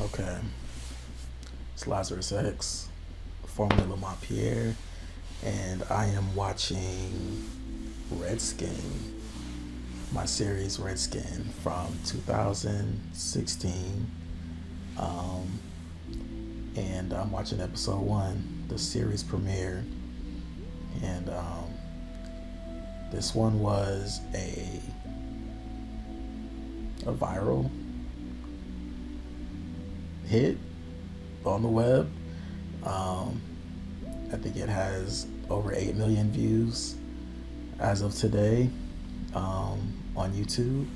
Okay. It's Lazarus X, formerly Lamont Pierre, and I am watching Redskin, my series Redskin from 2016. Um, and I'm watching episode one, the series premiere. And this one was a viral hit on the web. Um, I think it has over 8 million views as of today on YouTube.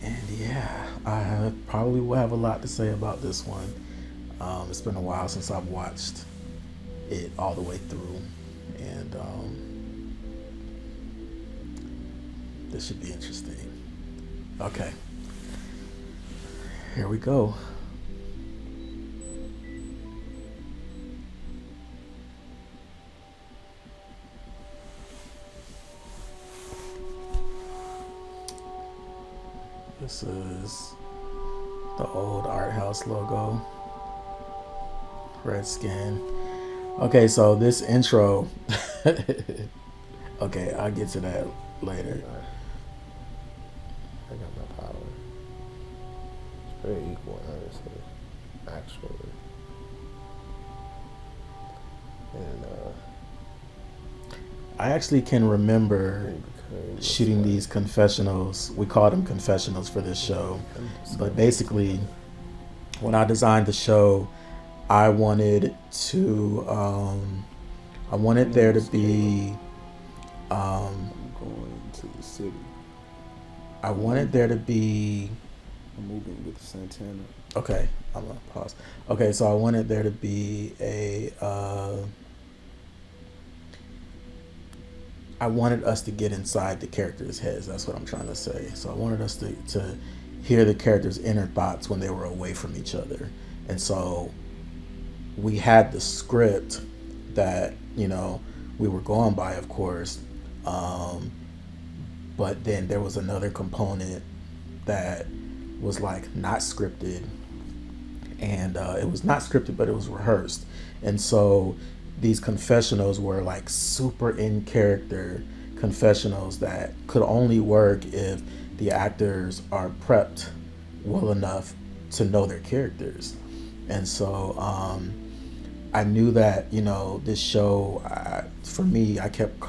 And yeah, I probably will have a lot to say about this one. It's been a while since I've watched it all the way through. And this should be interesting. Okay, here we go. This is the old ArtHouse logo. Redskin. Okay, so this intro. Okay, I'll get to that later. I got my power. It's very equal, honestly. Actually. And I actually can remember shooting these confessionals. We called them confessionals for this show. But basically, when I designed the show, I wanted to, I wanted there to be, I'm going to the city. I wanted there to be, I'm moving with Santana. okay, I'm gonna pause. Okay, so I wanted there to be I wanted us to get inside the characters' heads. That's what I'm trying to say. So I wanted us to hear the characters' inner thoughts when they were away from each other. And so we had the script that, we were going by, of course. But then there was another component that was like not scripted. And it was not scripted, but it was rehearsed. And so these confessionals were like super in character confessionals that could only work if the actors are prepped well enough to know their characters. And so I knew that, this show, for me, I kept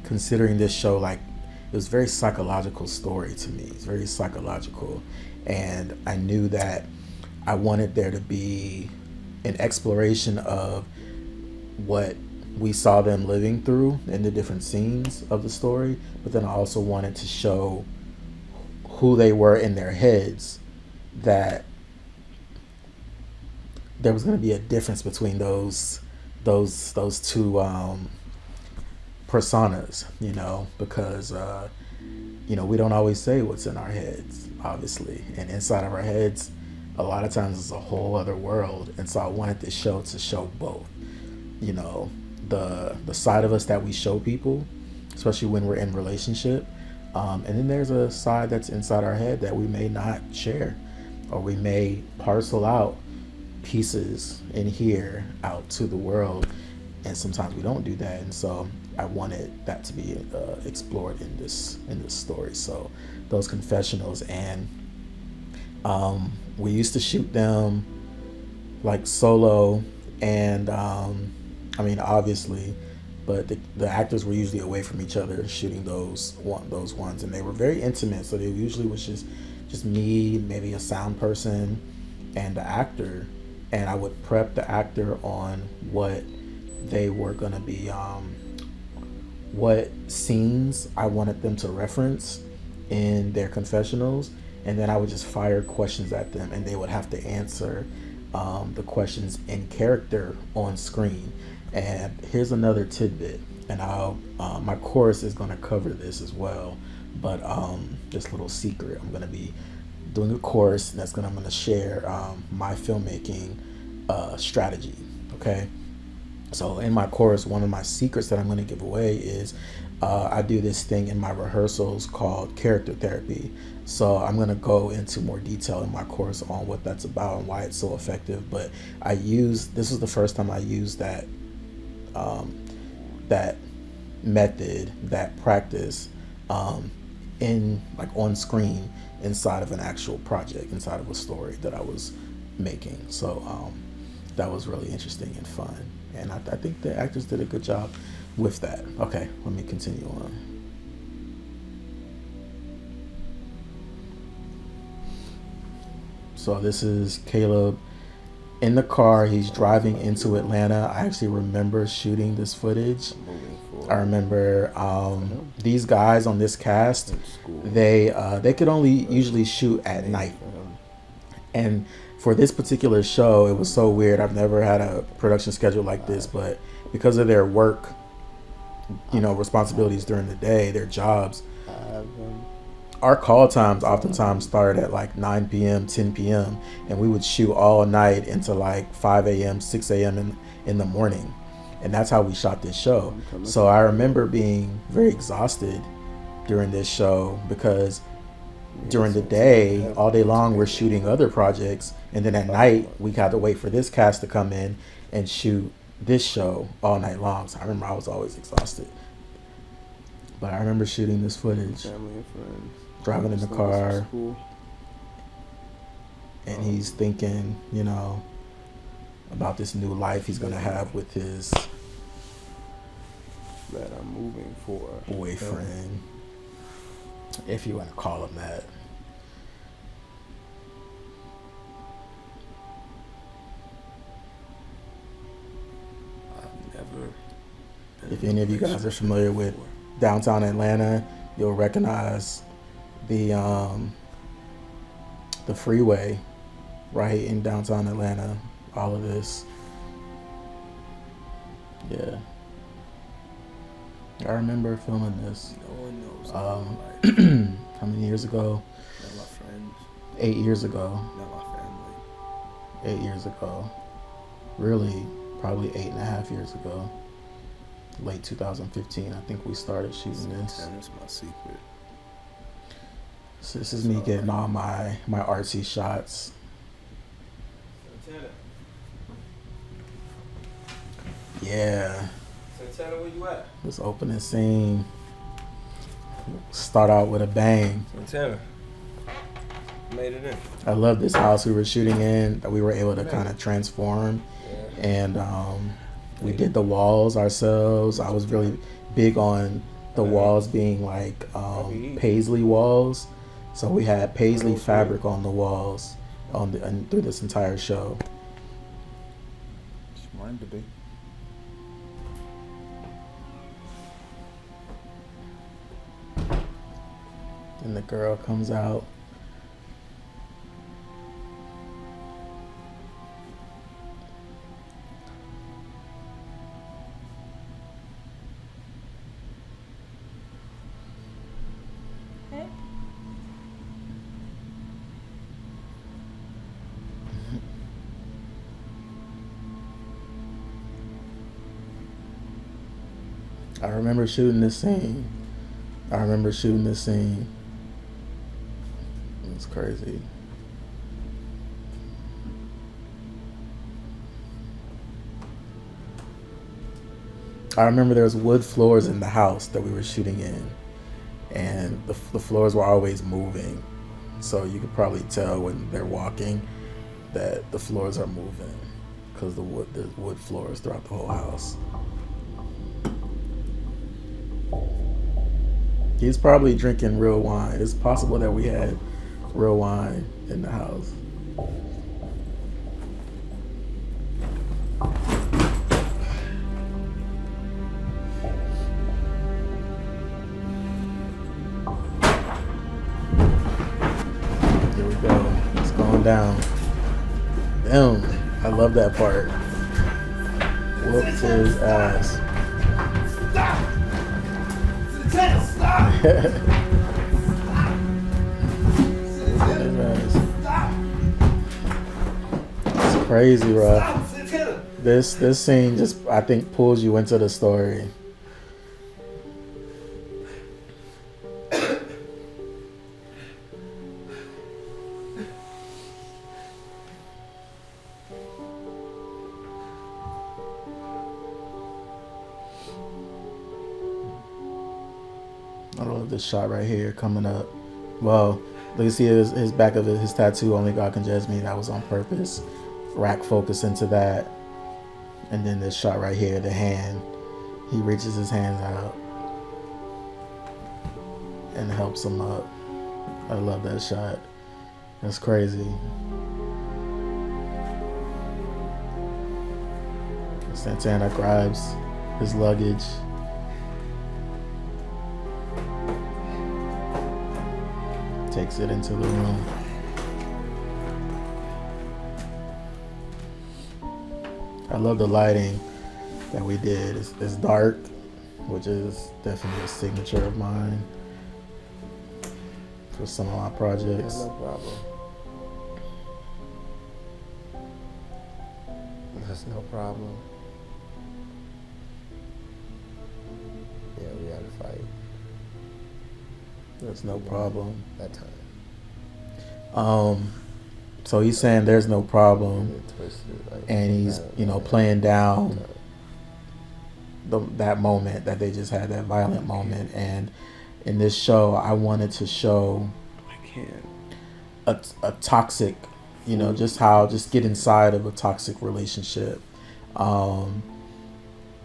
considering this show like it was a very psychological story to me. It's very psychological. And I knew that I wanted there to be an exploration of what we saw them living through in the different scenes of the story, but then I also wanted to show who they were in their heads, that there was going to be a difference between those two personas, because we don't always say what's in our heads, obviously, and inside of our heads a lot of times it's a whole other world. And so I wanted this show to show both, the side of us that we show people, especially when we're in relationship, and then there's a side that's inside our head that we may not share, or we may parcel out pieces in here out to the world, and sometimes we don't do that. And so I wanted that to be explored in this story. So those confessionals, and we used to shoot them like solo, and obviously, but the actors were usually away from each other shooting those ones, and they were very intimate. So they usually was just me, maybe a sound person, and the actor, and I would prep the actor on what they were gonna be, what scenes I wanted them to reference in their confessionals, and then I would just fire questions at them, and they would have to answer the questions in character on screen. And here's another tidbit, and my course is going to cover this as well, but this little secret, I'm going to be doing a course I'm going to share my filmmaking strategy. Okay, so in my course, one of my secrets that I'm going to give away is I do this thing in my rehearsals called character therapy. So I'm going to go into more detail in my course on what that's about and why it's so effective. But this is the first time I used that that method, that practice, in like on screen inside of an actual project, inside of a story that I was making. So that was really interesting and fun, and I think the actors did a good job with that. Okay, let me continue on. So this is Kaleb in the car. He's driving into Atlanta. I actually remember shooting this footage. I remember these guys on this cast, they could only usually shoot at night. And for this particular show, it was so weird. I've never had a production schedule like this, but because of their work, responsibilities during the day, their jobs, our call times oftentimes started at like 9 p.m., 10 p.m., and we would shoot all night into like 5 a.m., 6 a.m. in the morning. And that's how we shot this show. So I remember being very exhausted during this show because during the day, all day long, we're shooting other projects. And then at night, we had to wait for this cast to come in and shoot this show all night long. So I remember I was always exhausted. But I remember shooting this footage, family and friends, driving in the car, and he's thinking, about this new life he's gonna have with his that I'm moving for boyfriend, if you want to call him that. I've never. If any of you guys are familiar with downtown Atlanta, you'll recognize the freeway right in downtown Atlanta. All of this, yeah. I remember filming this. No one knows. How many years ago? Not my friends. 8 years ago. Not my family. 8 years ago. Really, probably 8.5 years ago. Late 2015, I think we started shooting this. That's my secret. So this is me getting all my artsy shots. Yeah. Santana, where you at? This opening scene. Start out with a bang. Santana. Made it in. I love this house we were shooting in that we were able to kind of transform. Yeah. And we did the walls ourselves. I was really big on the walls being like paisley walls. So we had paisley fabric on the walls through this entire show. It's mine to be. And the girl comes out. Hey. I remember shooting this scene. It's crazy. I remember there was wood floors in the house that we were shooting in, and the floors were always moving. So you could probably tell when they're walking that the floors are moving because there's wood floors throughout the whole house. He's probably drinking real wine. It's possible that we had real wine in the house. Here we go. It's going down. Damn. I love that part. Whooped his ass. It's crazy, bro. This scene just, I think, pulls you into the story. of this shot right here coming up. Well, you see his back of his tattoo, Only God Can Judge Me. That was on purpose. Rack focus into that. And then this shot right here, the hand. He reaches his hands out and helps him up. I love that shot. That's crazy. Santana grabs his luggage. Takes it into the room. I love the lighting that we did. It's dark, which is definitely a signature of mine for some of my projects. No problem. That's no problem. Yeah, we had a fight. There's no problem. That time. So he's saying there's no problem, and he's playing down that moment that they just had, that violent moment. And in this show, I wanted to show a toxic, just get inside of a toxic relationship. And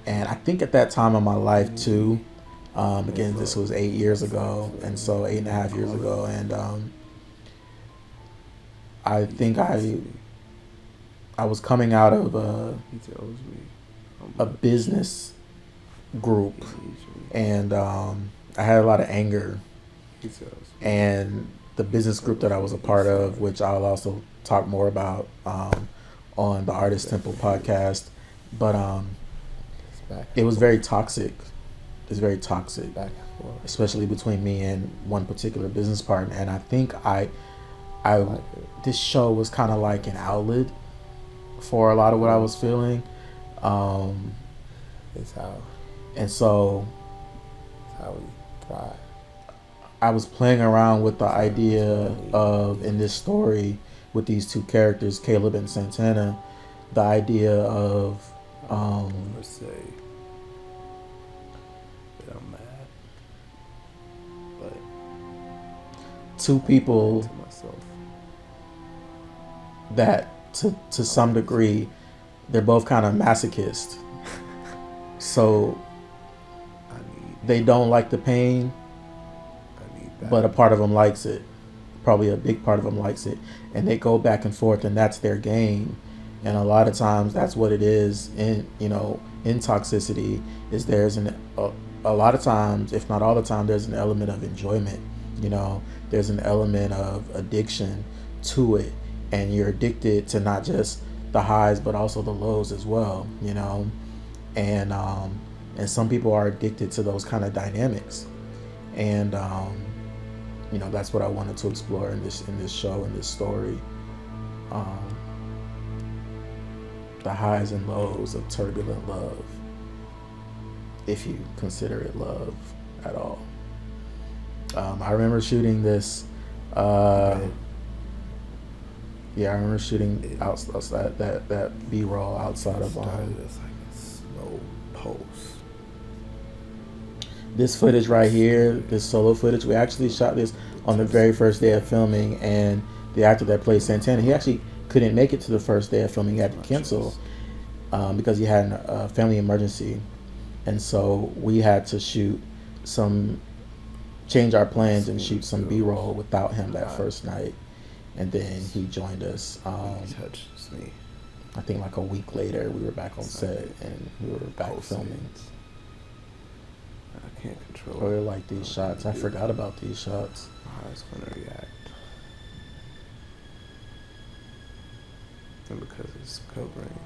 I think at that time of my life too, again, this was 8 years ago, and so 8.5 years ago, and I think I was coming out of a business group, and I had a lot of anger, and the business group that I was a part of, which I'll also talk more about on the Artist Temple podcast, but it was very toxic. It's very toxic, especially between me and one particular business partner. And I think this show was kind of like an outlet for a lot of what I was feeling. It's how we thrive. I was playing around with the idea of, in this story with these two characters, Kaleb and Santana, the idea of Say that I'm mad, but two people to myself. that to some degree they're both kind of masochist, so they don't like the pain, but a part of them likes it, probably a big part of them likes it, and they go back and forth, and that's their game. And a lot of times that's what it is in toxicity, is there's a lot of times, if not all the time, there's an element of enjoyment. There's an element of addiction to it, and you're addicted to not just the highs but also the lows as well. And some people are addicted to those kind of dynamics, and that's what I wanted to explore in this show, in this story. The highs and lows of turbulent love, if you consider it love at all. I remember shooting this. I remember shooting outside that B-roll outside of It's like a slow post. This footage right here, this solo footage. We actually shot this on the very first day of filming, and the actor that plays Santana, he actually couldn't make it to the first day of filming. He had to cancel because he had a family emergency, and so we had to change our plans and shoot some B-roll without him that first night, and then he joined us. Touches me. I think like a week later, we were back on set and we were back filming. I can't control. I really like these shots. I forgot about these shots. How it's gonna react. And because it's covering.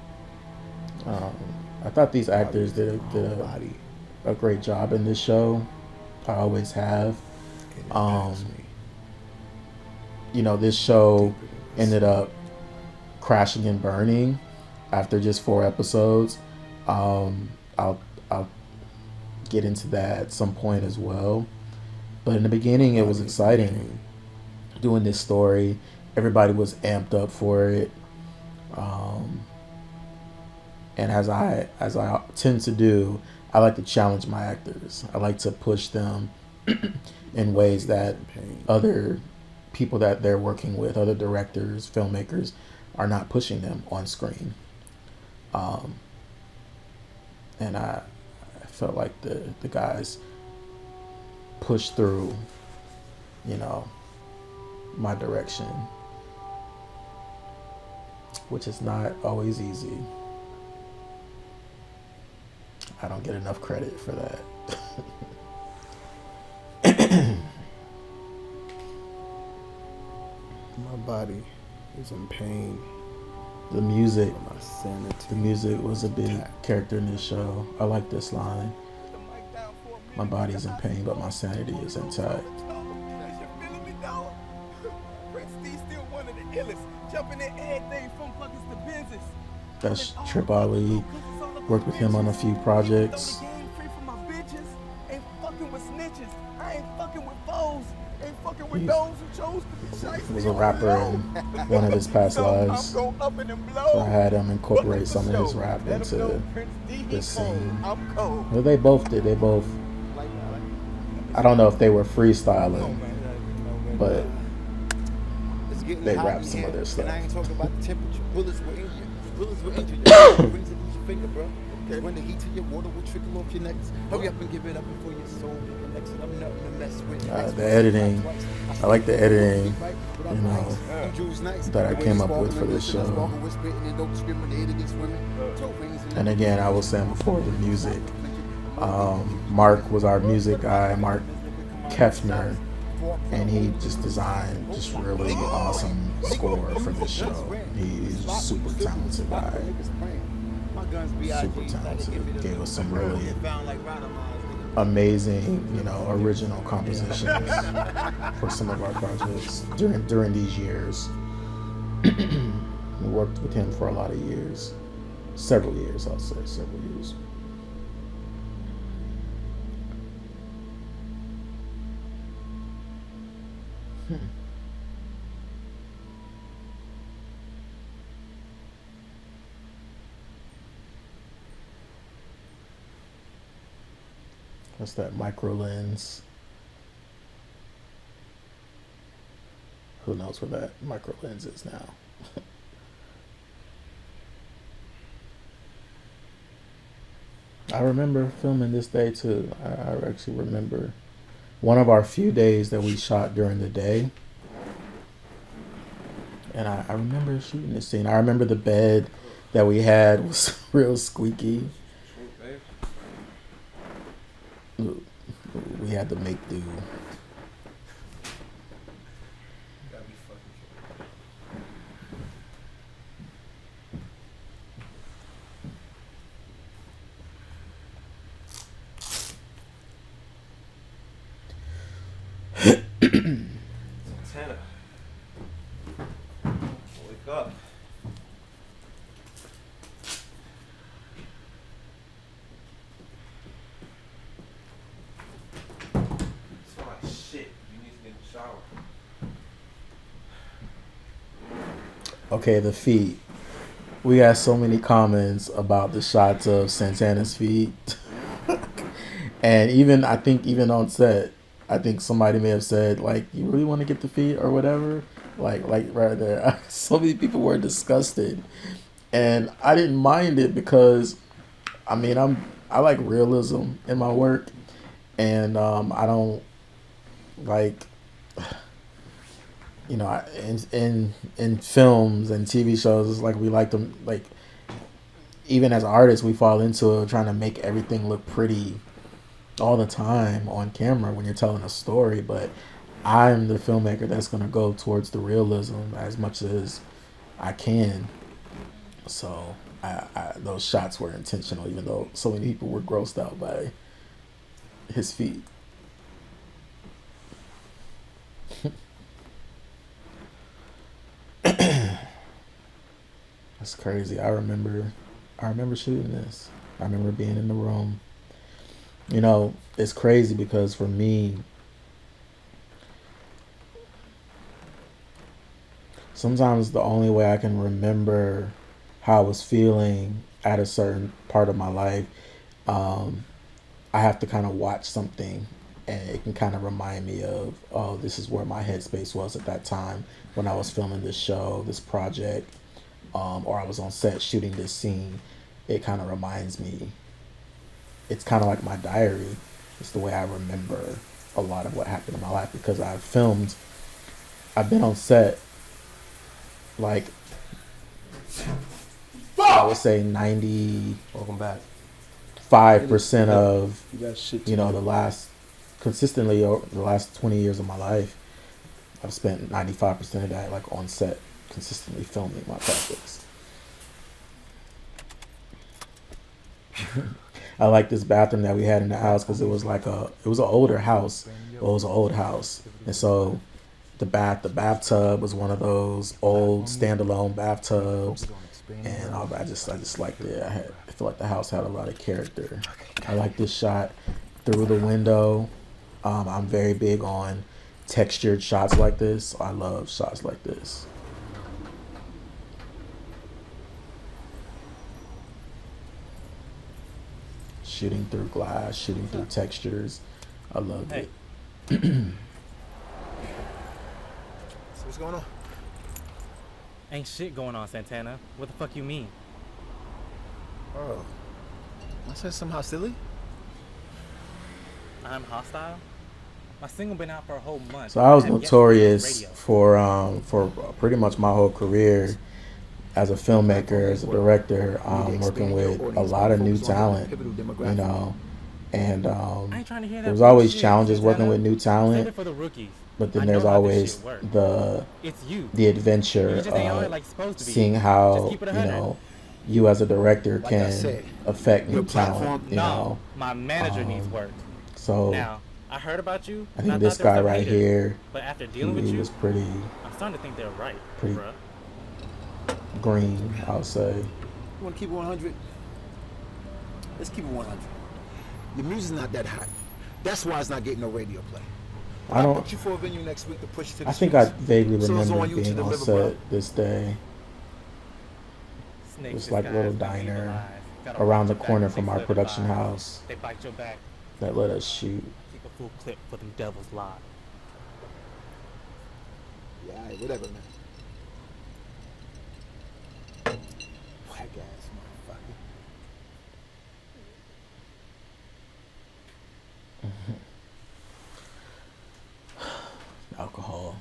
I thought these actors did a great job in this show. I always have. This show ended up crashing and burning after just 4 episodes. I'll get into that at some point as well. But in the beginning, it was exciting doing this story. Everybody was amped up for it. And as I tend to do, I like to challenge my actors. I like to push them in ways that Pain. other people that they're working with, other directors, filmmakers, are not pushing them on screen. And I felt like the guys pushed through, you know, my direction, which is not always easy. I don't get enough credit for that. My body is in pain. The music, My sanity. the music was a big character in this show. I like this line. My body's in pain, but my sanity is intact. That's Trip Ali. Worked with him on a few projects. He was a rapper in one of his past lives. So I had him incorporate some of his rap into this scene. Well, they both did. They both. I don't know if they were freestyling, but they rapped some of their stuff. I ain't talking about the temperature. Bullets will injure you. Bullets will injure you. Rings will lose your finger, bro. When the heat to your water will trickle off your necks. Hurry up and give it up before your soul connects. I'm nothing to mess with. The editing, I like the editing, you know, that I came up with for this show. And again, I was saying before, the music. Mark was our music guy, Mark Kefner, and he just designed just really awesome score for this show. He's a super talented guy. Super talented. Gave us some really amazing, you know, original compositions for some of our projects during these years. We worked with him for a lot of years. Several years, I'll say, several years. What's that micro lens? Who knows where that micro lens is now? I remember filming this day too. I actually remember one of our few days that we shot during the day. And I remember shooting this scene. I remember the bed that we had was real squeaky. We had to make do. Santana. Wake up. Okay, the feet. We got so many comments about the shots of Santana's feet. And even, I think even on set, I think somebody may have said, like, you really want to get the feet or whatever? Like right there. So many people were disgusted. And I didn't mind it because, I mean, I like realism in my work. And I don't like, you know, in films and TV shows, it's like we like them, like, even as artists, we fall into it, trying to make everything look pretty all the time on camera when you're telling a story. But I'm the filmmaker that's going to go towards the realism as much as I can. So those shots were intentional, even though so many people were grossed out by his feet. That's crazy. I remember shooting this. I remember being in the room. You know, it's crazy because for me, sometimes the only way I can remember how I was feeling at a certain part of my life, I have to kind of watch something and it can kind of remind me of, oh, this is where my headspace was at that time when I was filming this show, this project, or I was on set shooting this scene. It kind of reminds me. It's kind of like my diary. It's the way I remember a lot of what happened in my life because I've been on set like I would say 95% Welcome back. of You got shit. the last consistently over the last 20 years of my life. I've spent 95% of that like on set, consistently filming my projects. I like this bathroom that we had in the house because it was an older house. Well, it was an old house, and so the bathtub was one of those old standalone bathtubs, and I just liked it. I feel like the house had a lot of character. I like this shot through the window. I'm very big on textured shots like this. I love shots like this. Shooting through glass, shooting through textures. I love it. So what's going on? Ain't shit going on, Santana. What the fuck you mean? Oh. I said somehow silly? I'm hostile? My single been out for a whole month. So I was have yet to notorious be on for pretty much my whole career as a filmmaker, as a director, working with a lot of new talent, and I ain't trying to hear that there's always bullshit, challenges Santana. working with new Save talent, it for the rookies. but then I there's know how this always shit work. the It's you. adventure You just ain't on it of like it's supposed to be. seeing Just how keep it 100. you as a director Like I can said, affect your new talent. platform- No, my manager needs Um, work. So Now, I heard about you. I and think this thought there guy was some right haters. here, But after dealing with he you, was pretty I'm starting to think they're right, Pretty- bruh. green, I would say. You want to keep it 100? Let's keep it 100. Your music's not that hot. That's why it's not getting no radio play. I don't. booked you for a venue next week to push to the I think I streets. vaguely So it's remember on you to being on deliver, set bro. this day. Snakes It's like a little disguised as diner evil eyes. Gotta around the watch your corner back from when our they production flip house They bite your back. that let us shoot. Keep a full clip for them devils live. Yeah, all right, whatever, man. Whack ass motherfucker. Alcohol.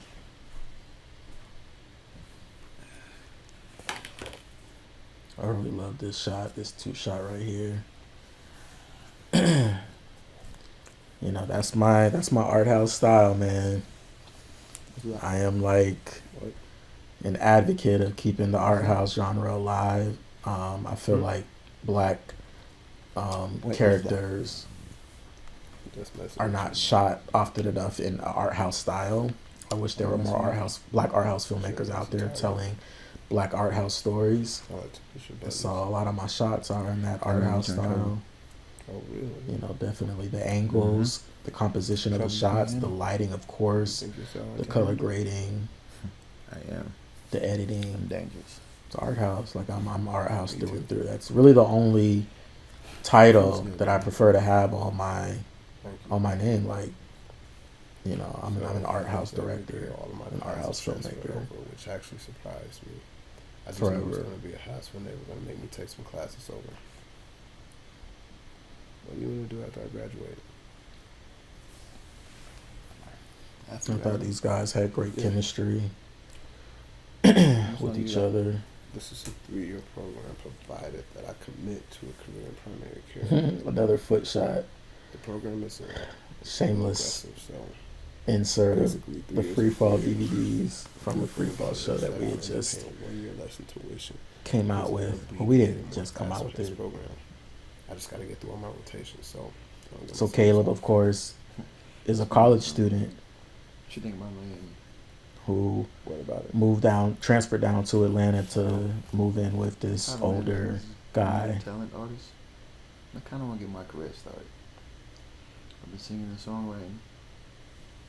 I really love this shot, this two shot right here. That's my ArtHouse style, man. I am like an advocate of keeping the ArtHouse genre alive. I feel like black characters are not shot often enough in art house style. I wish there were more black art house filmmakers out there telling black art house stories. So a lot of my shots are in that art house style. Oh, really? Definitely the angles, the composition of the shots, the lighting, of course, the color grading, I am. the editing. I'm dangerous. It's art house. Like I'm art house through and through. That's really the only title that I prefer to have on my name. Like, I'm an art house director, an art house filmmaker. Which actually surprised me. I just Forever. knew it was going to be a hassle when they were going to make me take some classes over. What do you want to do after I graduate? I thought these guys had great chemistry with each other. This is a 3-year program provided that I commit to a career in primary care. Another foot shot. The program is Shameless aggressive, so insert of basically 3 the years free of fall 3 years. DVDs from the free fall show that we had I'm just paying 1 year less in tuition. came out Because with. I'm Well, we getting didn't more just come out classes with this it. program. I just got to get through all my rotations. So Kaleb, of course, is a college student What you think about Miami? who What about it? transferred down to Atlanta to move in with this older guy. Talent artist. I kind of want to get my career started. I've been singing and songwriting.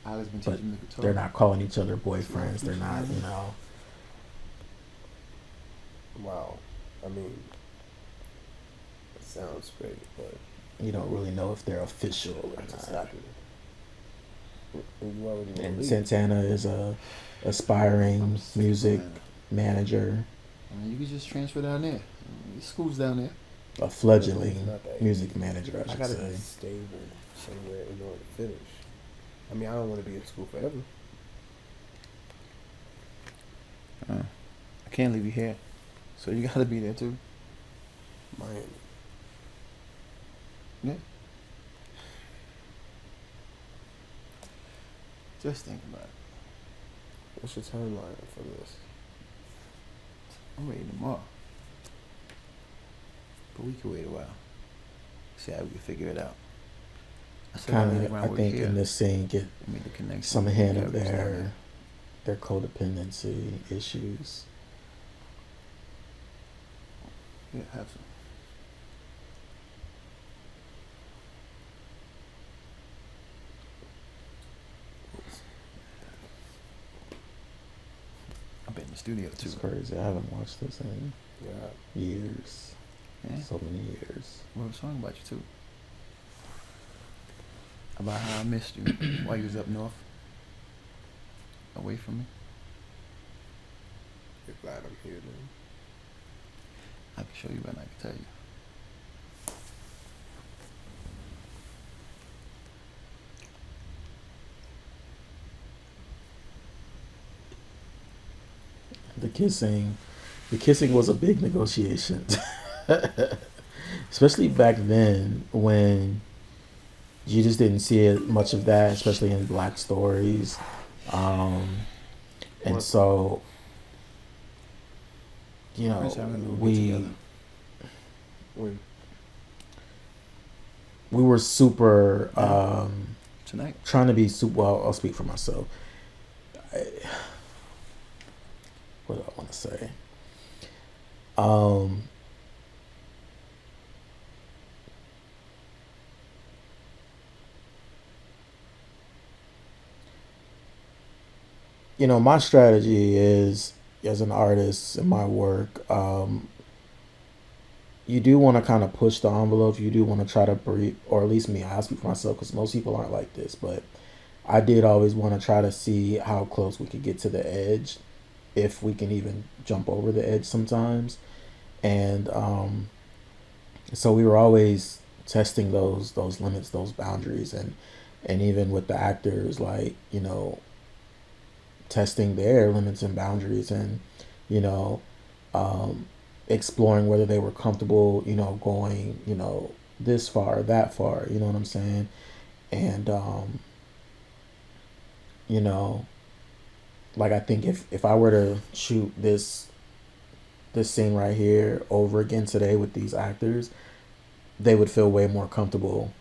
Ali's been But teaching me the guitar. they're not calling each other boyfriends. They're not, Wow. I mean, it sounds great, but you don't really know if they're official or that's not. exactly. You already know And lead. Santana is a aspiring music manager, I mean, you could just transfer down there. School's down there. a fledgling It's not that music easy. manager, I I should gotta say. be stable somewhere in order to finish. I mean, I don't want to be in school forever. I can't leave you here. So you gotta be there too. Miami. Yeah. Just think about it. What's your timeline for this? I'm ready tomorrow. But we could wait a while. See how we can figure it out. I said Kind lay the of, I groundwork think, here. in this scene, get Make the connection. some hint Gotta of reach down their codependency issues. there. Yeah, have some. I've been in the studio too. It's crazy. I haven't watched this in Yeah. years. Yeah. So many years. We wrote a song about you too. About how I missed you while you was up north. Away from me. You're glad I'm here, then. I can show you and I can tell you. The kissing was a big negotiation. Especially back then when you just didn't see it, much of that, especially in black stories. And What? so, you know, First time we moved we together. When? we were super Tonight. trying to be super. Well, I'll speak for myself. What do I want to say? You know, my strategy is, as an artist in my work, you do want to kind of push the envelope. You do want to try to breathe, or at least me, I speak for myself because most people aren't like this, but I did always want to try to see how close we could get to the edge, if we can even jump over the edge sometimes. And so we were always testing those limits, those boundaries, and even with the actors, like, you know, testing their limits and boundaries, and, you know, exploring whether they were comfortable, you know, going, you know, this far, that far, you know what I'm saying? And you know, like, I think if I were to shoot this scene right here over again today with these actors, they would feel way more comfortable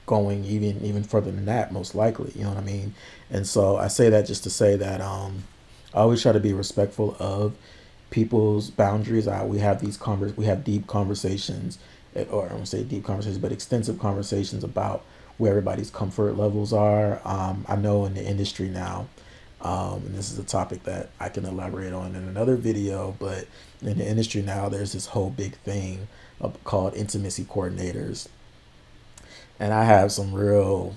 going even further than that, most likely, you know what I mean? And so I say that just to say that I always try to be respectful of people's boundaries. We have we have deep conversations, or I won't say deep conversations, but extensive conversations about where everybody's comfort levels are. I know in the industry now, and this is a topic that I can elaborate on in another video, but in the industry now, there's this whole big thing called intimacy coordinators. And I have some real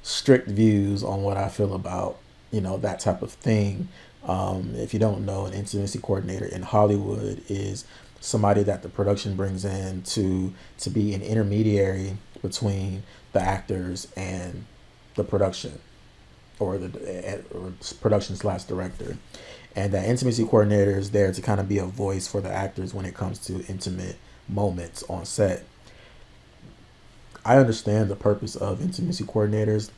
strict views on what I feel about, you know, that type of thing. If you don't know, an intimacy coordinator in Hollywood is somebody that the production brings in to be an intermediary between the actors and the production, or production / director. And that intimacy coordinator is there to kind of be a voice for the actors when it comes to intimate moments on set. I understand the purpose of intimacy coordinators.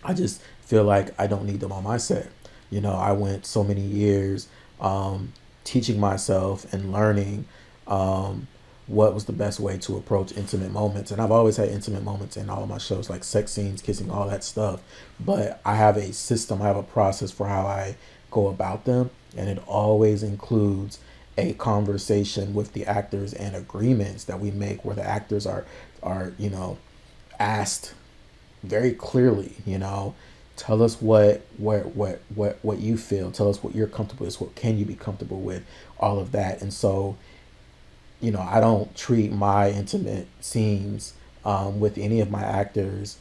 I just feel like I don't need them on my set. You know, I went so many years teaching myself and learning what was the best way to approach intimate moments. And I've always had intimate moments in all of my shows, like sex scenes, kissing, all that stuff. But I have a system, I have a process for how I go about them. And it always includes a conversation with the actors and agreements that we make where the actors are, you know, asked very clearly, you know, tell us what you feel, tell us what you're comfortable with, what can you be comfortable with, all of that. And so, you know, I don't treat my intimate scenes with any of my actors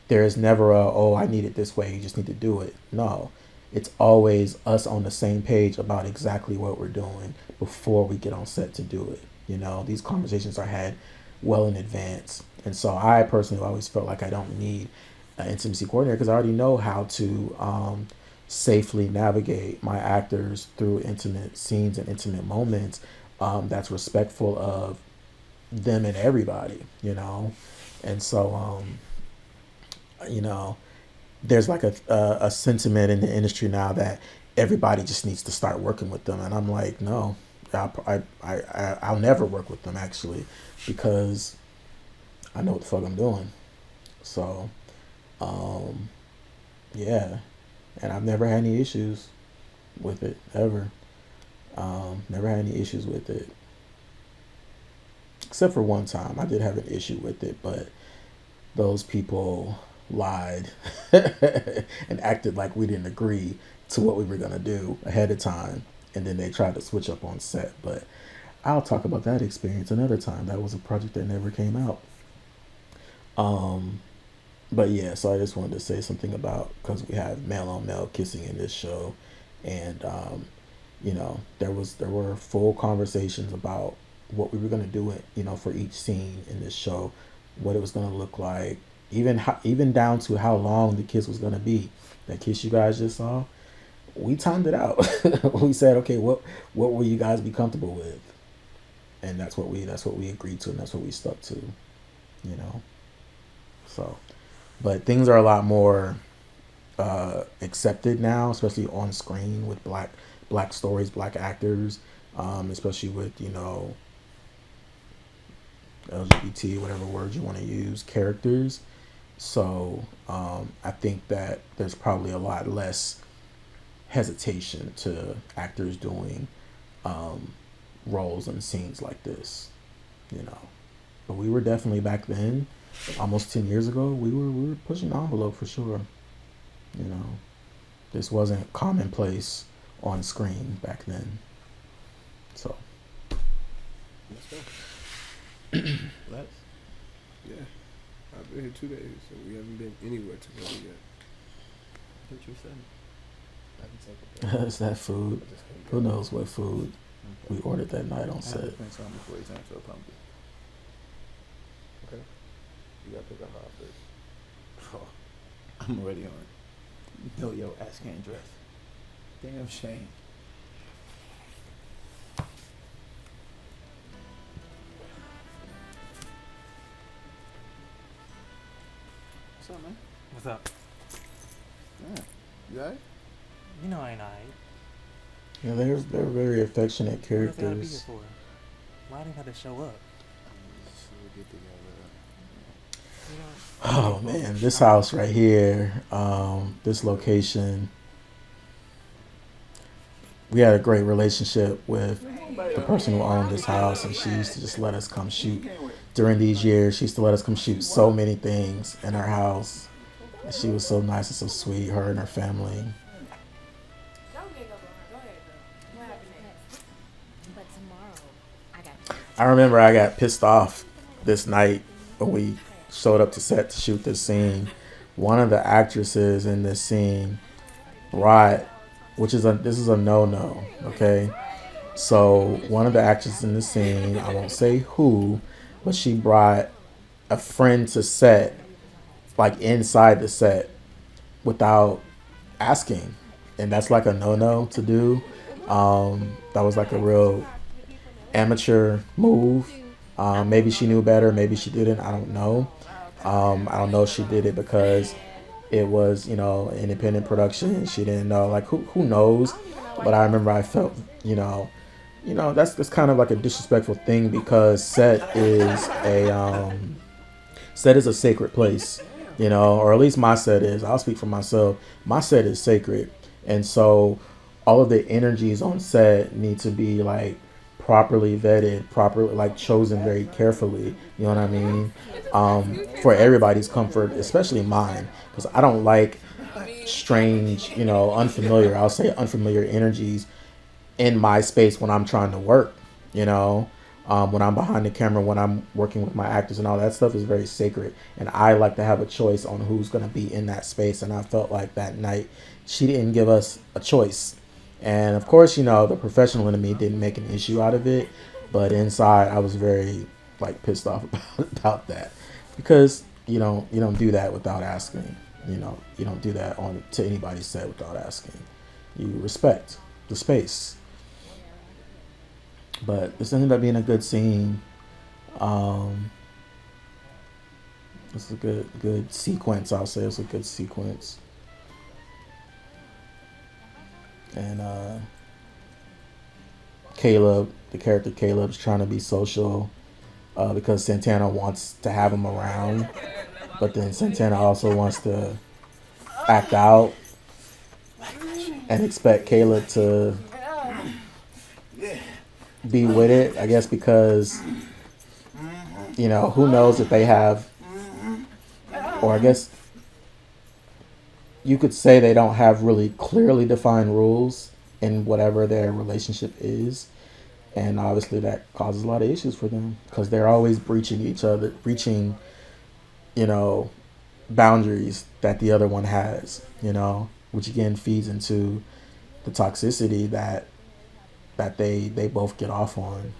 there's never a, oh, I need it this way, you just need to do it. No, it's always us on the same page about exactly what we're doing before we get on set to do it. You know, these conversations are had well in advance. And so I personally always felt like I don't need an intimacy coordinator because I already know how to safely navigate my actors through intimate scenes and intimate moments that's respectful of them and everybody, you know. And so, you know, there's like a sentiment in the industry now that everybody just needs to start working with them. And I'm like, no, I'll never work with them actually, because I know what the fuck I'm doing. So, yeah. And I've never had any issues with it, ever. Never had any issues with it. Except for one time. I did have an issue with it, but those people lied and acted like we didn't agree to what we were going to do ahead of time. And then they tried to switch up on set. But I'll talk about that experience another time. That was a project that never came out. But yeah, so I just wanted to say something about, because we have male on male kissing in this show, and you know, there were full conversations about what we were going to do it, you know, for each scene in this show, what it was going to look like, even down to how long the kiss was going to be. That kiss you guys just saw, we timed it out. We said, okay, what will you guys be comfortable with? And that's what we agreed to, and that's what we stuck to, you know. So, but things are a lot more accepted now, especially on screen with black stories, black actors, especially with, you know, LGBT, whatever word you want to use, characters. So I think that there's probably a lot less hesitation to actors doing roles and scenes like this, you know. But we were definitely, back then, almost 10 years ago, we were pushing the envelope for sure. You know, this wasn't commonplace on screen back then. So. Let's go. Let's. Yeah. I've been here 2 days, so we haven't been anywhere together yet. What you said? It's that food. Who knows what food we ordered that night on set. Before you turn to a pumpkin. Okay. You gotta pick a outfit. Oh, I'm already on it. No, yo, ass can't dress. Damn shame. What's up, man? What's up? Yeah. You alright? You know I ain't alright. Yeah, they're very affectionate What else they gotta be here characters. for? Why didn't have to show up? We'll get together. You know, Oh man, this house right here, this location. We had a great relationship with the person who owned this house, and she used to just let us come shoot. During these years, she used to let us come shoot so many things in our house. And she was so nice and so sweet, her and her family. But tomorrow, I remember I got pissed off this night when we showed up to set to shoot this scene. One of the actresses in this scene brought, this is a no-no, okay? So one of the actresses in the scene, I won't say who, but she brought a friend to set, like inside the set, without asking. And that's like a no-no to do. That was like a real amateur move. Maybe she knew better, maybe she didn't, I don't know. I don't know if she did it because it was, you know, independent production. She didn't know, like, who knows? But I remember I felt, you know, that's kind of like a disrespectful thing, because set is a sacred place, you know, or at least my set is. I'll speak for myself. My set is sacred, and so all of the energies on set need to be like properly vetted, properly like chosen very carefully. You know what I mean? For everybody's comfort, especially mine, because I don't like strange, you know, unfamiliar. I'll say unfamiliar energies in my space when I'm trying to work, you know, When I'm behind the camera, when I'm working with my actors and all that stuff is very sacred. And I like to have a choice on who's going to be in that space. And I felt like that night she didn't give us a choice. And of course, the professional in me didn't make an issue out of it. But inside, I was very like pissed off about that, because you don't do that without asking. You don't do that to anybody's set without asking. You respect the space. But this ended up being a good scene. It's a good sequence. I'll say it's a good sequence. And Kaleb, the character Caleb's trying to be social because Santana wants to have him around, but then Santana also wants to act out and expect Kaleb to be with it, I guess, because who knows if they have, or I guess you could say they don't have really clearly defined rules in whatever their relationship is. And obviously that causes a lot of issues for them because they're always breaching boundaries that the other one has, which again feeds into the toxicity that they both get off on.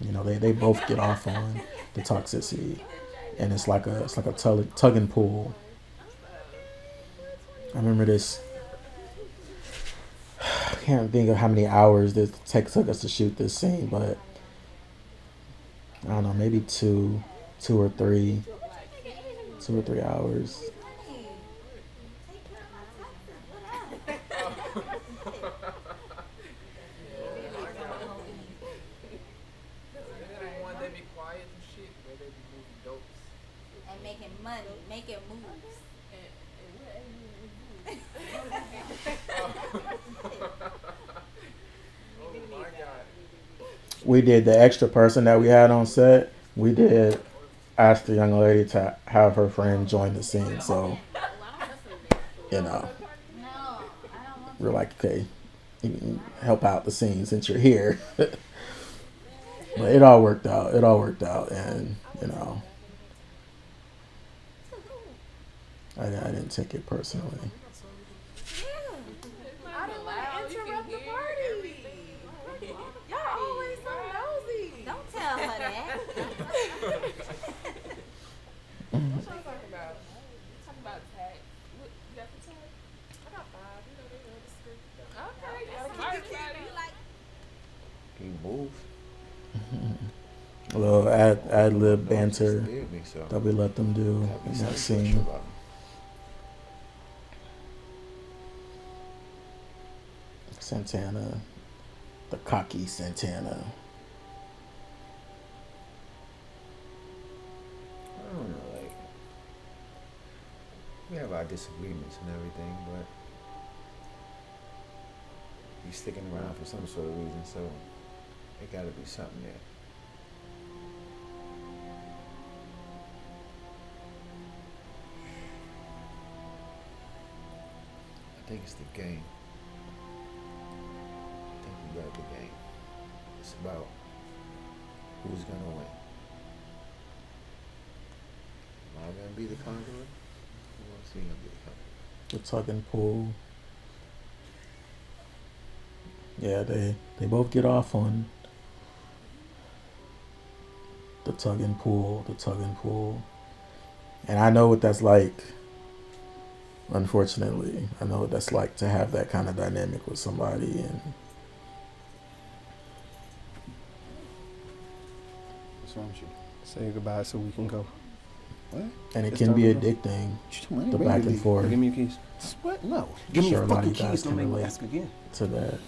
They both get off on the toxicity, and it's like a tug and pull. I remember this. I can't think of how many hours this took us to shoot this scene, but I don't know, maybe two or three hours. And making money, making moves. We did the extra person that we had on set. We did ask the young lady to have her friend join the scene. So, we're like, okay, you can help out the scene since you're here. But it all worked out. And, I didn't take it personally. I don't want to interrupt the party. Y'all always so nosy. Don't tell her that. What y'all talking about? Talking about tag. What, you got the tag? I got 5. They know the script. Okay, that's smart. Can you move? A little ad-lib banter that we let them do in that scene. Santana, the cocky Santana. I don't know, like, we have our disagreements and everything, but he's sticking around for some sort of reason, so there gotta be something there. I think it's the game. I think we got the game. It's about who's gonna win. Am I gonna be the conqueror? Who wants to be the conqueror? The tug and pull. Yeah, they both get off on the tug and pull. And I know what that's like. Unfortunately, I know what that's like to have that kind of dynamic with somebody. And What's wrong with you? Say goodbye so we can go. What? it It's can time be to go. addicting, The the back and forth. Give me your keys. What? No. Give me Sure, your a lot of fucking you guys keys. Don't can make me relate. ask again. to that.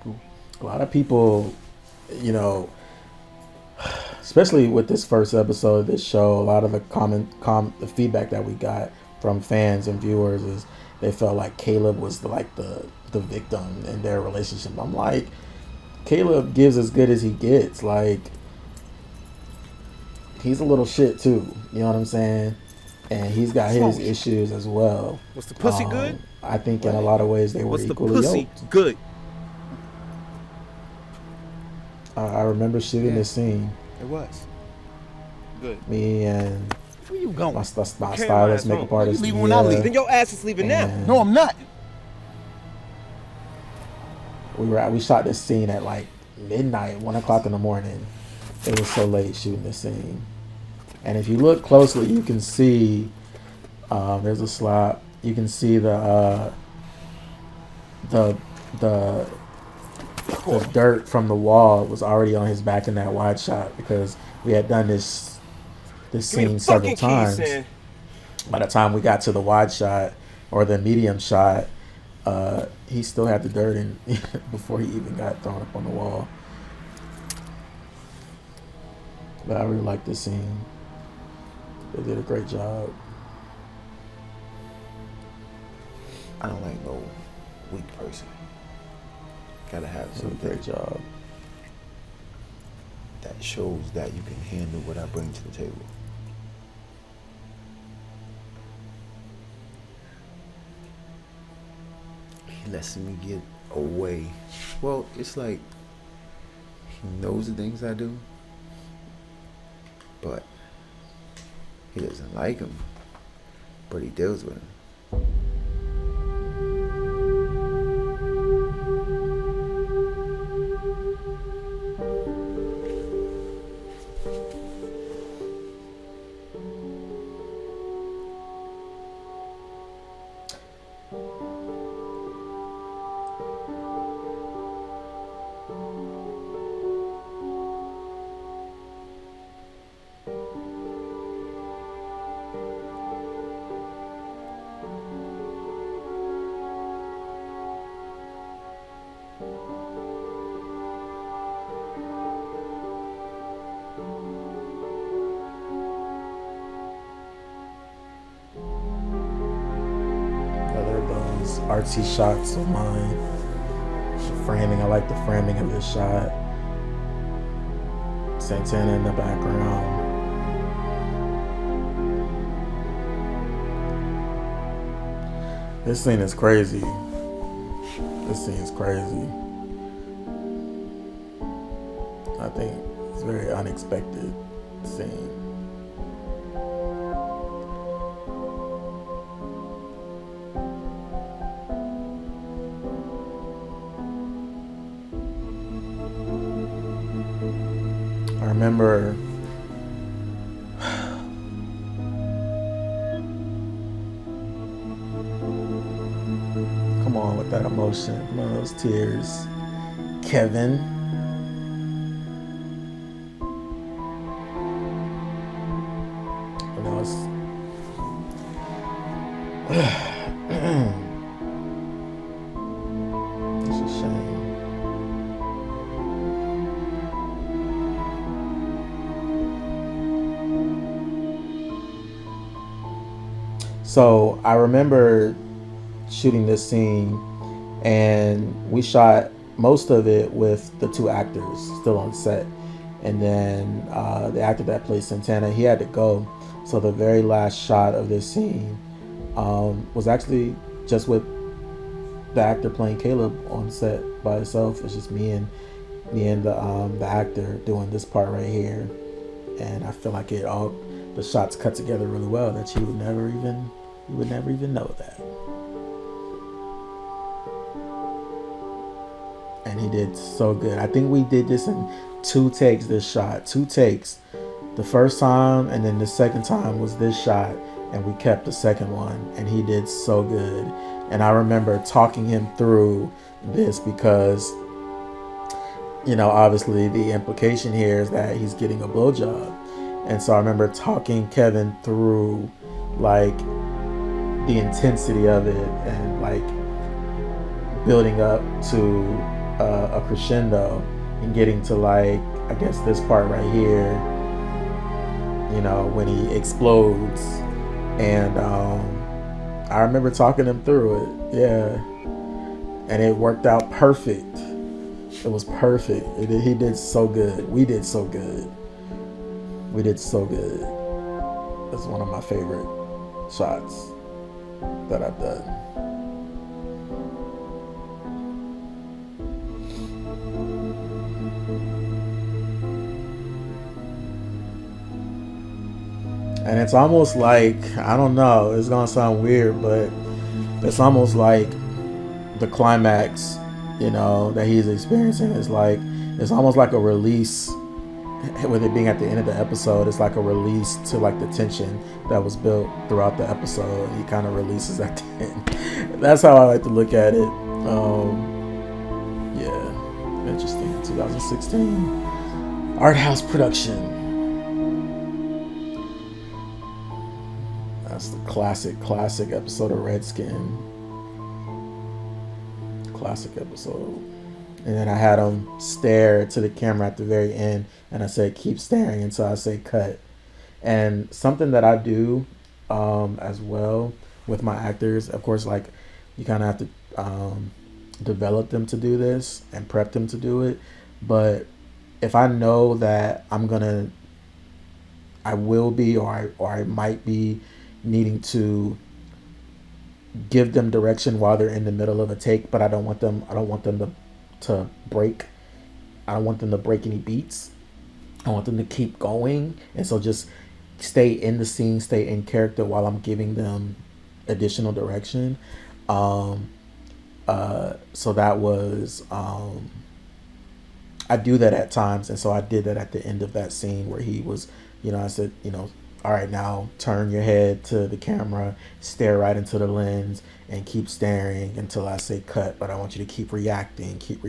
Cool. A lot of people, especially with this first episode of this show, a lot of the feedback that we got from fans and viewers is they felt like Kaleb was like the victim in their relationship. I'm like, Kaleb gives as good as he gets. Like, he's a little shit too. You know what I'm saying? And he's got his issues as well. What's the pussy good? I think in a lot of ways they were What's the equally pussy yoked. good? I remember shooting this scene. It was. Good. Me and Where you going? my Carry my stylist, ass makeup home. artist. You leaving when I leave. Then your ass is leaving now. and No, I'm not. we shot this scene at like midnight, 1 o'clock in the morning. It was so late shooting this scene. And if you look closely, you can see there's a slot. You can see the dirt from the wall was already on his back in that wide shot because we had done this scene several times. By the time we got to the wide shot or the medium shot, he still had the dirt in before he even got thrown up on the wall. But I really like this scene. They did a great job. I don't like no weak person. Gotta have They did a something great job. that shows that you can handle what I bring to the table. He lets me get away. Well, it's like he knows the things I do, but he doesn't like them, but he deals with them. Artsy shots of mine. The framing, I like the framing of this shot. Santana in the background. This scene is crazy. This scene is crazy. I think it's a very unexpected scene. I remember come on with that emotion, come on, those tears. Kevin. When I was it's a shame. So I remember shooting this scene, and we shot most of it with the two actors still on set. And then the actor that played Santana, he had to go. So the very last shot of this scene was actually just with the actor playing Kaleb on set by himself. It's just me and the actor doing this part right here. And I feel like the shots cut together really well that you would never even know that. And he did so good. I think we did this in 2 takes, this shot. 2 takes. The first time and then the second time was this shot, and we kept the second one, and he did so good. And I remember talking him through this because, you know, obviously the implication here is that he's getting a blowjob. And so I remember talking Kevin through like the intensity of it and like building up to a crescendo and getting to like, I guess this part right here, you know, when he explodes. And I remember talking him through it, yeah. And it worked out perfect. It was perfect. He did so good. We did so good. We did so good. It's one of my favorite shots that I've done. And it's almost like, I don't know, it's gonna sound weird, but it's almost like the climax, that he's experiencing is like, it's almost like a release. With it being at the end of the episode, it's like a release to like the tension that was built throughout the episode. He kind of releases at the end. That's how I like to look at it. Yeah, interesting. 2016 ArtHouse production. That's the classic episode of Redskin. Classic episode. And then I had him stare to the camera at the very end, and I said, keep staring until I say cut. And something that I do as well with my actors, of course, like, you kind of have to develop them to do this and prep them to do it. But if I know that I will be, or I might be needing to give them direction while they're in the middle of a take, but I don't want them to break. I don't want them to break any beats. I want them to keep going. And so just stay in the scene, stay in character while I'm giving them additional direction. So that was, I do that at times. And so I did that at the end of that scene where he was, I said, all right, now turn your head to the camera, stare right into the lens, and keep staring until I say cut. But I want you to keep reacting, keep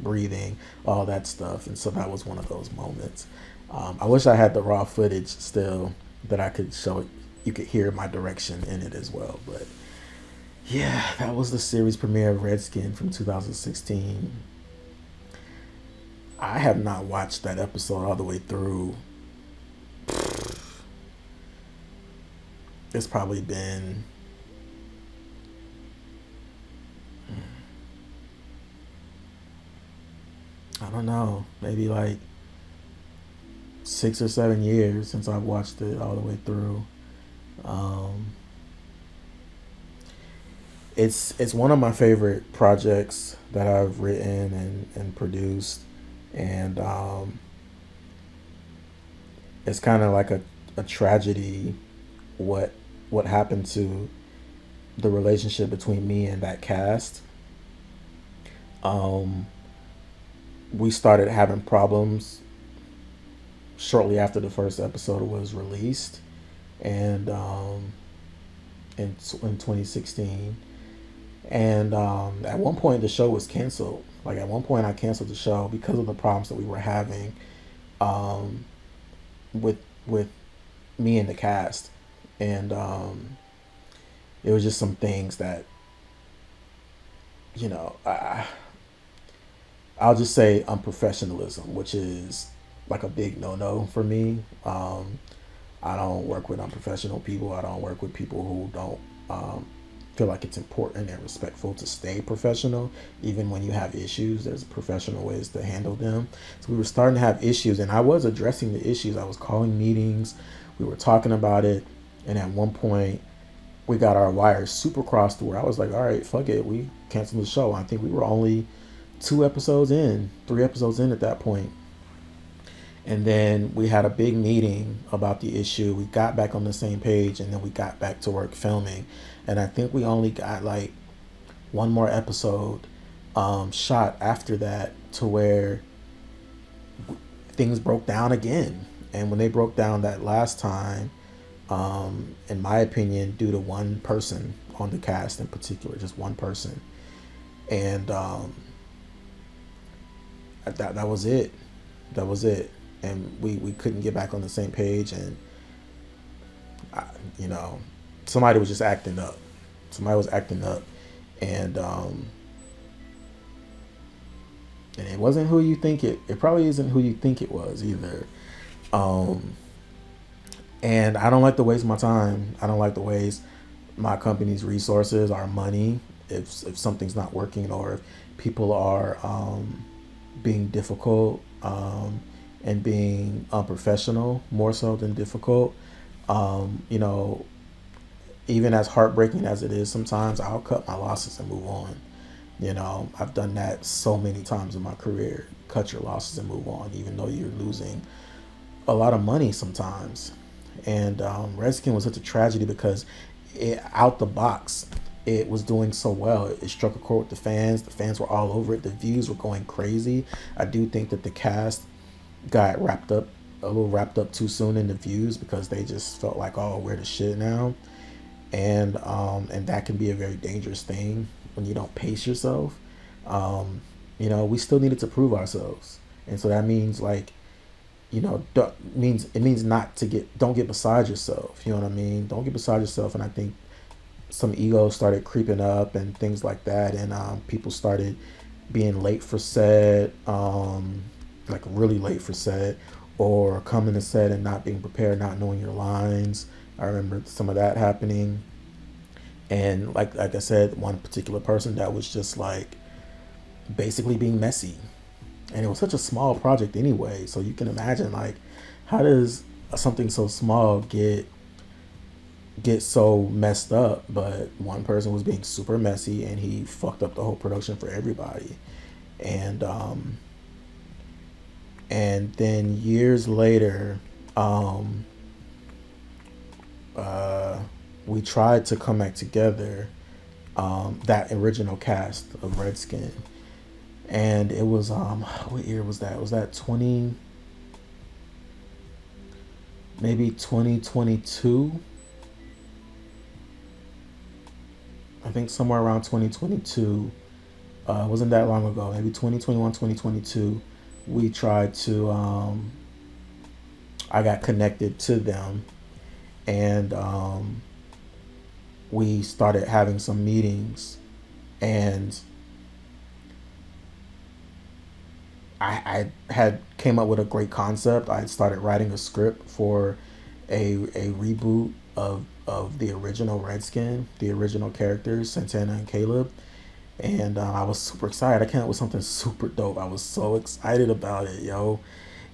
breathing, all that stuff. And so that was one of those moments. I wish I had the raw footage still that I could show it. You could hear my direction in it as well. But yeah, that was the series premiere of Redskin from 2016. I have not watched that episode all the way through. It's probably been I don't know, maybe like 6 or 7 years since I've watched it all the way through. It's one of my favorite projects that I've written and produced, and it's kind of like a tragedy what happened to the relationship between me and that cast. We started having problems shortly after the first episode was released, and in 2016. And at one point the show was canceled. Like, at one point I canceled the show because of the problems that we were having with me and the cast. And it was just some things that, I'll just say unprofessionalism, which is like a big no-no for me. I don't work with unprofessional people. I don't work with people who don't feel like it's important and respectful to stay professional. Even when you have issues, there's professional ways to handle them. So we were starting to have issues, and I was addressing the issues. I was calling meetings. We were talking about it. And at one point, we got our wires super crossed to where I was like, all right, fuck it. We canceled the show. I think we were only 3 episodes in at that point. And then we had a big meeting about the issue. We got back on the same page, and then we got back to work filming. And I think we only got like one more episode shot after that, to where things broke down again. And when they broke down that last time, in my opinion, due to one person on the cast in particular, just one person. And that was it. And we couldn't get back on the same page, and somebody was just acting up. And it wasn't who you think it probably isn't who you think it was either. And I don't like to waste my time. I don't like to waste my company's resources, our money, if something's not working, or if people are being difficult and being unprofessional, more so than difficult. Even as heartbreaking as it is sometimes, I'll cut my losses and move on. I've done that so many times in my career. Cut your losses and move on, even though you're losing a lot of money sometimes. And Redskin was such a tragedy because out the box, it was doing so well. It struck a chord with the fans. The fans were all over it. The views were going crazy. I do think that the cast got a little wrapped up too soon in the views because they just felt like, oh, we're the shit now. And that can be a very dangerous thing when you don't pace yourself. We still needed to prove ourselves. And so that means like, it means don't get beside yourself. You know what I mean? Don't get beside yourself. And I think some egos started creeping up and things like that. And people started being late for set, like really late for set, or coming to set and not being prepared, not knowing your lines. I remember some of that happening. And like I said, one particular person that was just like basically being messy. And it was such a small project anyway. So you can imagine like, how does something so small get so messed up? But one person was being super messy and he fucked up the whole production for everybody. And then years later, we tried to come back together, that original cast of Redskin. And it was, what year was that? Was that 2022? I think somewhere around 2022. Wasn't that long ago, maybe 2021, 2022. We tried to, I got connected to them, and we started having some meetings, and I had came up with a great concept. I had started writing a script for a reboot of the original Redskin, the original characters, Santana and Kaleb. And I was super excited. I came up with something super dope. I was so excited about it, yo.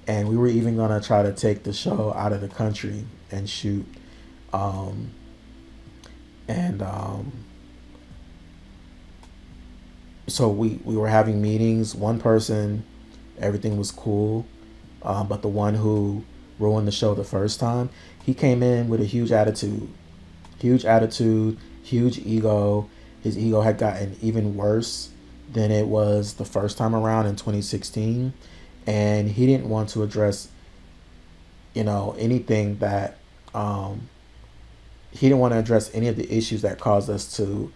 And we were even gonna try to take the show out of the country and shoot. So we were having meetings. One person, everything was cool, but the one who ruined the show the first time, he came in with a huge attitude, huge ego. His ego had gotten even worse than it was the first time around in 2016. And he didn't want to address, anything that, he didn't want to address any of the issues that caused us to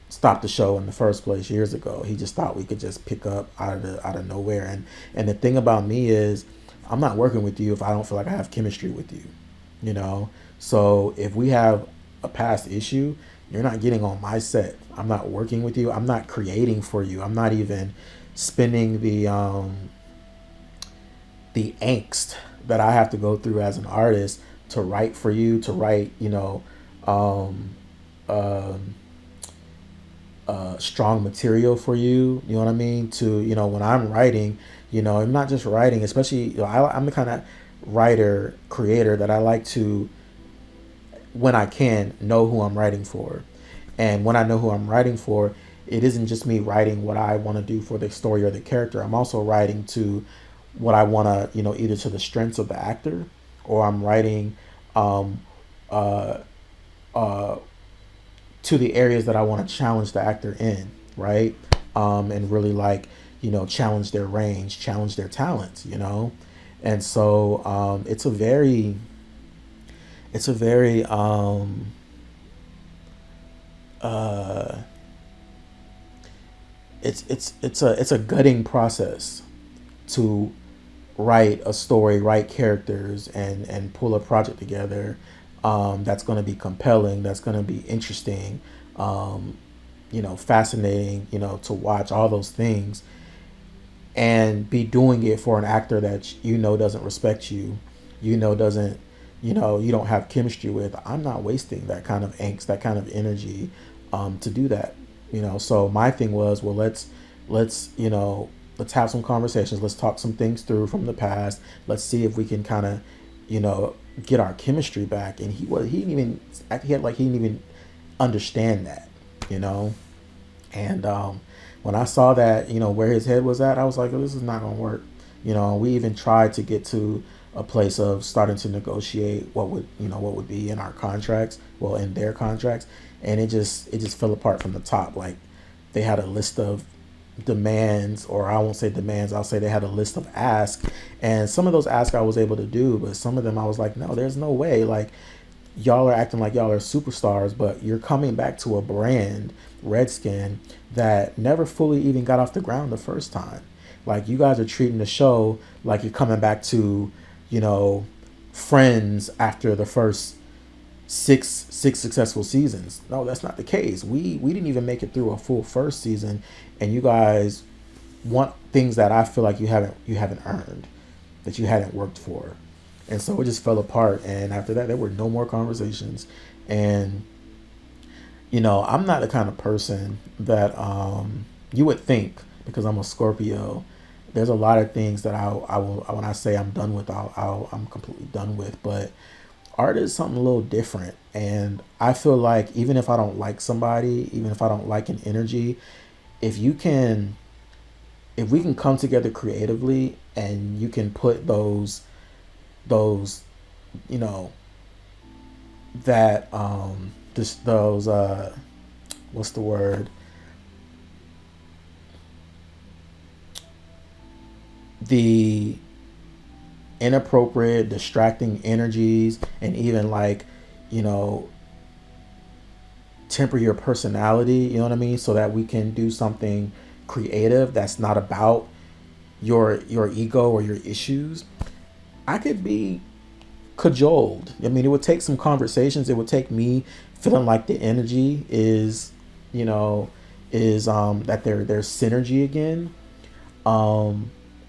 stop the show in the first place years ago. He just thought we could just pick up out of nowhere. And the thing about me is, I'm not working with you if I don't feel like I have chemistry with you, So if we have a past issue, you're not getting on my set. I'm not working with you. I'm not creating for you. I'm not even spending the angst that I have to go through as an artist to write for you, to write, strong material for you. You know what I mean? To, when I'm writing, I'm not just writing, especially, I'm the kind of writer, creator that I like to, when I can, know who I'm writing for. And when I know who I'm writing for, it isn't just me writing what I want to do for the story or the character. I'm also writing to what I want to, either to the strengths of the actor, or I'm writing to the areas that I want to challenge the actor in, right? And really challenge their range, challenge their talents, And so it's a very it's a gutting process to write a story, write characters, and pull a project together that's going to be compelling, that's going to be interesting, fascinating, to watch, all those things, and be doing it for an actor that doesn't respect you, doesn't, you don't have chemistry with. I'm not wasting that kind of angst, that kind of energy to do that. So my thing was, well, let's have some conversations. Let's talk some things through from the past. Let's see if we can kind of, get our chemistry back. And he didn't even understand that, And when I saw that, where his head was at, I was like, oh, this is not gonna work. We even tried to get to a place of starting to negotiate what would be in our contracts, well, in their contracts, and it just fell apart from the top. Like, they had a list of demands, or I won't say demands, I'll say they had a list of asks, and some of those asks I was able to do, but some of them I was like, no, there's no way. Like, y'all are acting like y'all are superstars, but you're coming back to a brand, Redskin, that never fully even got off the ground the first time. Like, you guys are treating the show like you're coming back to, Friends after the first six successful seasons. No, that's not the case. We didn't even make it through a full first season, and you guys want things that I feel like you haven't earned, that you hadn't worked for. And so it just fell apart, and after that there were no more conversations. And I'm not the kind of person that you would think, because I'm a Scorpio, there's a lot of things that I will, when I say I'm done with, I'm completely done with. But art is something a little different, and I feel like even if I don't like somebody, even if I don't like an energy, if we can come together creatively, and you can put those what's the word, the inappropriate, distracting energies, and even temper your personality, you know what I mean, so that we can do something creative that's not about your ego or your issues. I could be cajoled. I mean, it would take some conversations. It would take me feeling like the energy is that there's synergy again.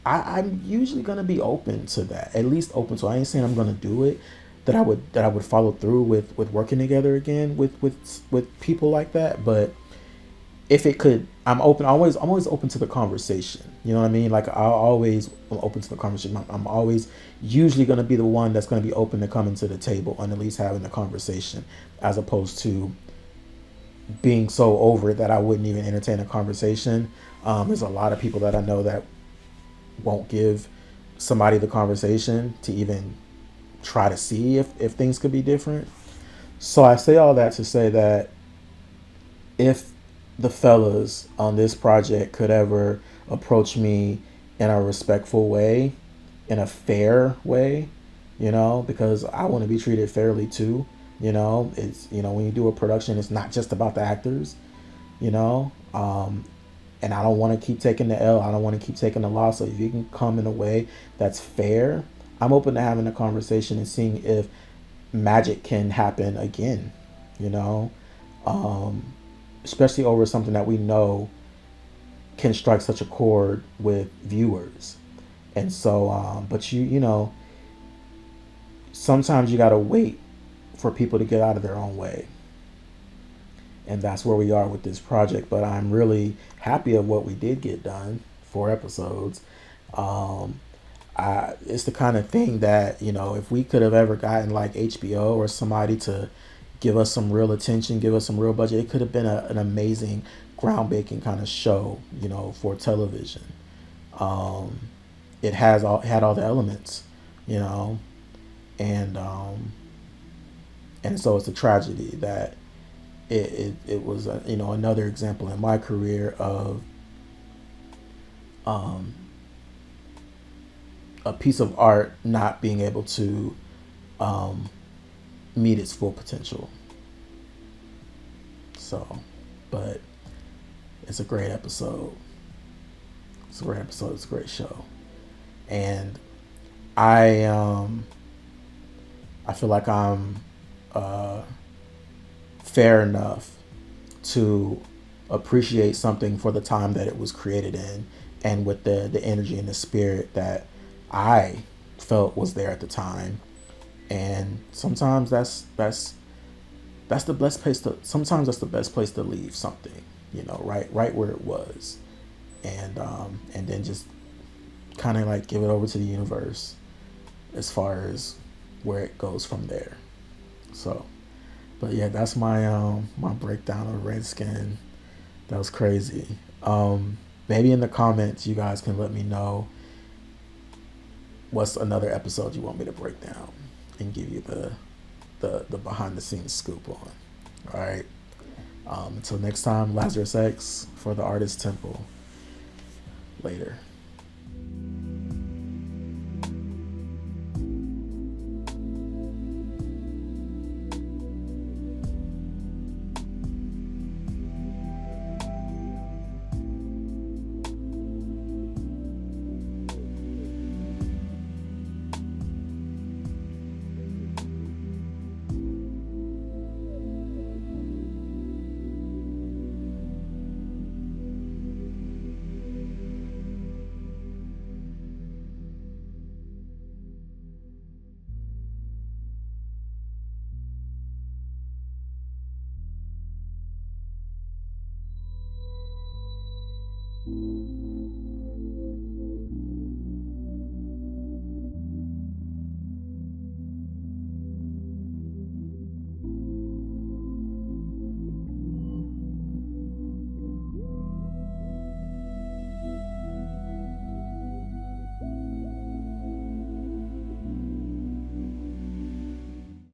I'm usually gonna be open to that, at least open. So I ain't saying I'm gonna do it, that I would follow through with working together again with people like that. But if it could, I'm open. I'm always open to the conversation. You know what I mean? Like, I'm open to the conversation. I'm always usually gonna be the one that's gonna be open to coming to the table and at least having the conversation, as opposed to being so over it that I wouldn't even entertain a conversation. There's a lot of people that I know that won't give somebody the conversation to even try to see if things could be different. So I say all that to say that if the fellas on this project could ever approach me in a respectful way, in a fair way, because I want to be treated fairly too. It's, when you do a production, it's not just about the actors, and I don't want to keep taking the L. I don't want to keep taking the loss. So if you can come in a way that's fair, I'm open to having a conversation and seeing if magic can happen again, especially over something that we know can strike such a chord with viewers. And so, but sometimes you got to wait for people to get out of their own way. And that's where we are with this project. But I'm really happy of what we did get done. 4 episodes. It's the kind of thing that, if we could have ever gotten like HBO or somebody to give us some real attention, give us some real budget, it could have been an amazing, groundbreaking kind of show, for television. It had all the elements, and so it's a tragedy that it was another example in my career of a piece of art not being able to meet its full potential. So, but it's a great episode. It's a great episode. It's a great show, and I feel like I'm fair enough to appreciate something for the time that it was created in, and with the energy and the spirit that I felt was there at the time. And sometimes that's the best place to, sometimes that's the best place to leave something, right where it was, and then just kind of like give it over to the universe as far as where it goes from there. So, but yeah, that's my my breakdown of Redskin. That was crazy. Maybe in the comments you guys can let me know what's another episode you want me to break down and give you the behind the scenes scoop on. All right. Until next time, Lazarus X for the Artist Temple. Later.